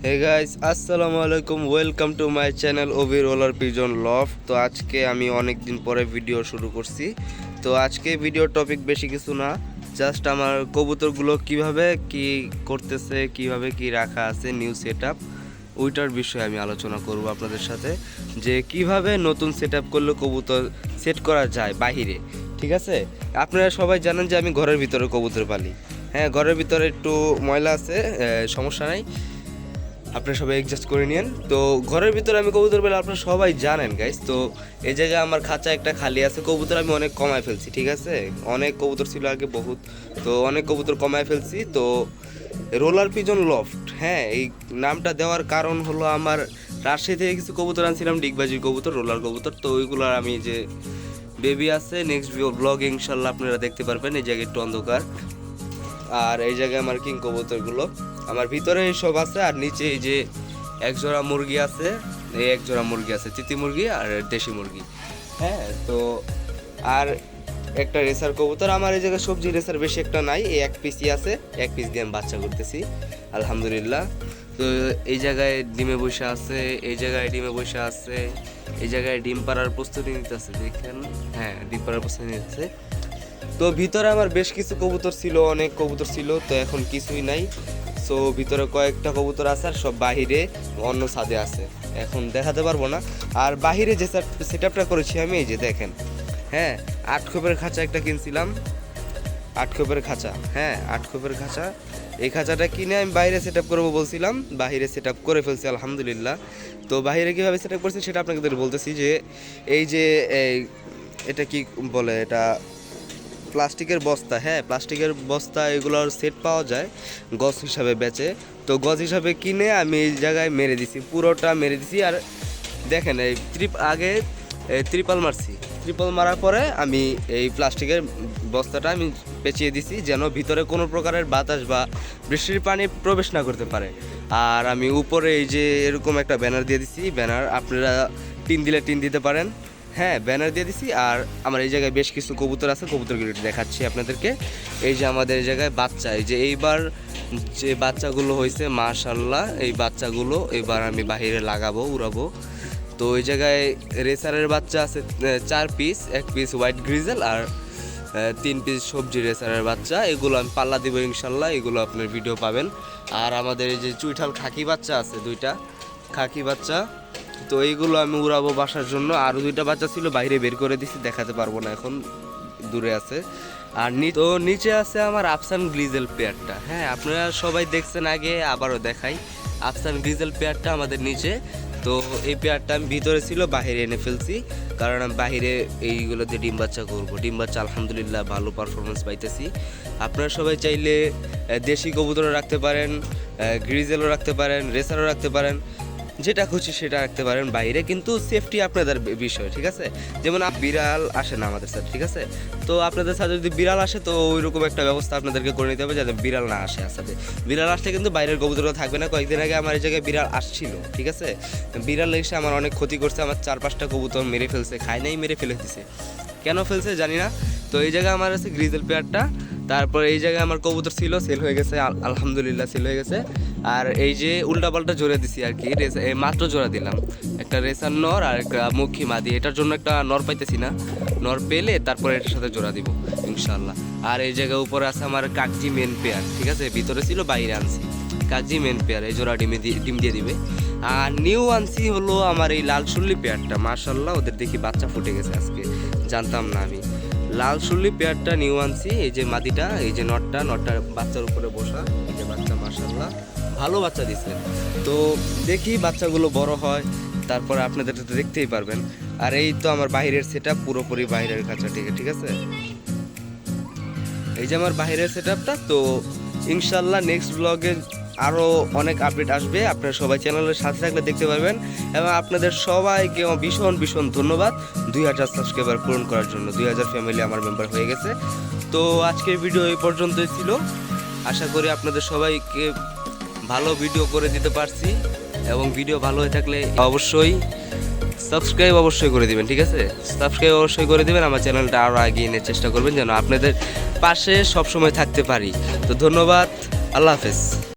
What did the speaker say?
হে guys, আসসালামু আলাইকুম। Welcome to my channel OB roller pigeon love. তো আজকে আমি অনেক দিন পরে ভিডিও শুরু করছি। তো আজকে ভিডিও টপিক বেশি কিছু না, জাস্ট আমার কবুতরগুলো কিভাবে কি করতেছে, কিভাবে কি রাখা আছে নিউ সেট আপ, ওইটার বিষয়ে আমি আলোচনা করব আপনাদের সাথে, যে কিভাবে নতুন সেট আপ করলে কবুতর সেট করা যায় বাহিরে। ঠিক আছে, আপনারা সবাই জানেন যে আমি ঘরের ভিতরে কবুতর পালি। হ্যাঁ, ঘরের ভিতরে একটু ময়লা আছে, সমস্যা নাই, আপনারা সবাই অ্যাডজাস্ট করে নিন। তো ঘরের ভিতরে আমি কবুতর পেলে আপনারা সবাই জানেন গাইস। তো এই জায়গায় আমার খাঁচা একটা খালি আছে, কবুতর আমি অনেক কমায় ফেলছি। ঠিক আছে, অনেক কবুতর ছিল আগে বহুত, তো অনেক কবুতর কমায় ফেলছি। তো রোলার পিজন লফট, হ্যাঁ, এই নামটা দেওয়ার কারণ হলো আমার রাজশাহী থেকে কিছু কবুতর আনছিলাম, ডিগবাজির কবুতর, রোলার কবুতর। তো ওইগুলোর আমি যে বেবি আছে, নেক্সট ব্লগ ইনশাল্লাহ আপনারা দেখতে পারবেন। এই জায়গায় একটু অন্ধকার, আর এই জায়গায় আমার কিং কবুতরগুলো আমার ভিতরে সব আছে। আর নিচে এই যে একজোড়া মুরগি আছে, এই একজোড়া মুরগি আছে, তিতি মুরগি আর দেশি মুরগি। হ্যাঁ, তো আর একটা রেসার কবুতর। আমার এই জায়গায় সবজি রেসার বেশি একটা নাই, এই এক পিসই আছে, এক পিস দিয়ে আমি বাচ্চা করতেছি আলহামদুলিল্লাহ। তো এই জায়গায় ডিমে বসে আছে, এই জায়গায় ডিমে বসে আছে, এই জায়গায় ডিম পাড়ার প্রস্তুতি নিতেছে, দেখেন। হ্যাঁ, ডিম পাড়ার প্রস্তুতি নিতেছে। তো ভিতরে আমার বেশ কিছু কবুতর ছিল, অনেক কবুতর ছিল, তো এখন কিছুই নাই। সো ভিতরে কয়েকটা কবুতর আছে, আর সব বাহিরে অন্য ছাদে আছে, এখন দেখাতে পারবো না। আর বাহিরে যে সেট আপটা করেছি আমি, এই যে দেখেন। হ্যাঁ, 8 খোপের খাঁচা একটা কিনছিলাম, 8 খোপের খাঁচা। হ্যাঁ, 8 খোপের খাঁচা। এই খাঁচাটা কিনে আমি বাইরে সেট আপ করবো বলছিলাম, বাহিরে সেট আপ করে ফেলছি আলহামদুলিল্লাহ। তো বাহিরে কীভাবে সেট আপ করছি সেটা আপনাকে বলতেছি। যে এই যে এটা কি বলে, এটা প্লাস্টিকের বস্তা। হ্যাঁ, প্লাস্টিকের বস্তা, এগুলোর সেট পাওয়া যায়, গজ হিসাবে বেচে। তো গজ হিসাবে কিনে আমি এই জায়গায় মেরে দিছি, পুরোটা মেরে দিছি। আর দেখেন, এই আগে ত্রিপাল মারছি, ত্রিপাল মারার পরে আমি এই প্লাস্টিকের বস্তাটা আমি পেঁচিয়ে দিছি, যেন ভিতরে কোনো প্রকারের বাতাস বা বৃষ্টির পানি প্রবেশ না করতে পারে। আর আমি উপরে এই যে এরকম একটা ব্যানার দিয়ে দিছি, ব্যানার আপনারা টিন দিলে টিন দিতে পারেন। হ্যাঁ, ব্যানার দিয়ে দিছি। আর আমার এই জায়গায় বেশ কিছু কবুতর আছে, কবুতরগুলো দেখাচ্ছি আপনাদেরকে। এই যে আমাদের এই জায়গায় বাচ্চা, এই যে এইবার যে বাচ্চাগুলো হয়েছে মাশাআল্লাহ, এই বাচ্চাগুলো এবার আমি বাহিরে লাগাবো, উড়াবো। তো এই জায়গায় রেসারের বাচ্চা আছে 4 পিস, 1 পিস হোয়াইট গ্রিজেল আর 3 পিস সবজি রেসারের বাচ্চা। এগুলো আমি পাল্লা দিব ইনশাল্লাহ, এগুলো আপনার ভিডিও পাবেন। আর আমাদের এই যে চুইঠাল খাকি বাচ্চা আছে, 2টা খাকি বাচ্চা, তো এইগুলো আমি উড়াবো বাসার জন্য। আরও 2টা বাচ্চা ছিল, বাইরে বের করে দিছি, দেখাতে পারবো না এখন, দূরে আছে। আর তো নিচে আছে আমার আফসান গ্লিজেল পেয়ারটা। হ্যাঁ, আপনারা সবাই দেখছেন আগে, আবারও দেখাই। আফসান গ্লিজেল পেয়ারটা আমাদের নিচে। তো এই পেয়ারটা আমি ভিতরে ছিল, বাইরে এনে ফেলছি, কারণ আমি বাহিরে এইগুলো দিয়ে ডিম বাচ্চা করবো। ডিম বাচ্চা আলহামদুলিল্লাহ ভালো পারফরমেন্স পাইতেছি। আপনারা সবাই চাইলে দেশি কবুতরও রাখতে পারেন, গ্রিজেলও রাখতে পারেন, রেসারও রাখতে পারেন, যেটা খুশি সেটা রাখতে পারেন বাইরে, কিন্তু সেফটি আপনাদের বিষয়। ঠিক আছে, যেমন বিড়াল আসে না আমাদের সাথে, ঠিক আছে, তো আপনাদের সাথে যদি বিড়াল আসে, তো ওইরকম একটা ব্যবস্থা আপনাদেরকে করে নিতে হবে যাতে বিড়াল না আসে সাথে। বিড়াল আসলে কিন্তু বাইরের কবুতরও থাকবে না। কয়েকদিন আগে আমার এই জায়গায় বিড়াল আসছিল, ঠিক আছে, বিড়াল এসে আমার অনেক ক্ষতি করছে, আমার 4-5টা কবুতর মেরে ফেলছে, খায় নাই, মেরে ফেলে দিছে, কেন ফেলছে জানি না। তো এই জায়গায় আমার আছে গ্রিজেল পেয়ারটা। তারপর এই জায়গায় আমার কবুতর ছিল, সেল হয়ে গেছে আলহামদুলিল্লাহ, সেল হয়ে গেছে। আর এই যে উল্টাপাল্টা জোড়া দিছি আর কি, মাত্র জোড়া দিলাম, একটা রেসার নর আর একটা মুখী মাদি। এটার জন্য একটা নর পাইতেছি না, নর পেলে তারপরে এটার সাথে জোড়া দিব ইনশাল্লাহ। আর এই জায়গায় উপরে আছে আমার কাকজি মেন পেয়ার, ঠিক আছে, ভিতরে ছিল বাইরে আনছি, কাকজি মেন পেয়ার, এই জোড়া ডিম দিয়ে দিবে। আর নিউ আনছি হলো আমার এই লাল শুল্লি পেয়ারটা, মাশাল্লাহ ওদের দেখি বাচ্চা ফুটে গেছে আজকে, জানতাম না আমি। লাল শুল্লি পেয়ারটা নিউ আনছি, এই যে মাদিটা, এই যে নটটা বাচ্চার উপরে বসা, এই যে বাচ্চা মাশাল্লাহ ভালো বাচ্চা দিচ্ছে। তো দেখি বাচ্চাগুলো বড় হয়, তারপরে আপনাদের তো দেখতেই পারবেন। আর এই তো আমার বাইরের সেটআপ, পুরোপুরি বাইরের খাঁচা, ঠিক আছে, এই যে আমার বাইরের সেটআপটা। তো ইনশাল্লাহ নেক্সট ব্লগে আরও অনেক আপডেট আসবে, আপনারা সবাই চ্যানেলের সাথে থাকলে দেখতে পারবেন। এবং আপনাদের সবাইকে ভীষণ ভীষণ ধন্যবাদ 2000 সাবস্ক্রাইবার পূরণ করার জন্য। 2000 ফ্যামিলি আমার মেম্বার হয়ে গেছে। তো আজকের ভিডিও এই পর্যন্তই ছিল, আশা করি আপনাদের সবাইকে ভালো ভিডিও করে দিতে পারছি। এবং ভিডিও ভালো হয়ে থাকলে অবশ্যই সাবস্ক্রাইব করে দিবেন, ঠিক আছে, সাবস্ক্রাইব অবশ্যই করে দিবেন। আমার চ্যানেলটা আরও এগিয়ে নিয়ে চেষ্টা করবেন যেন আপনাদের পাশে সবসময় থাকতে পারি। তো ধন্যবাদ, আল্লাহ হাফেজ।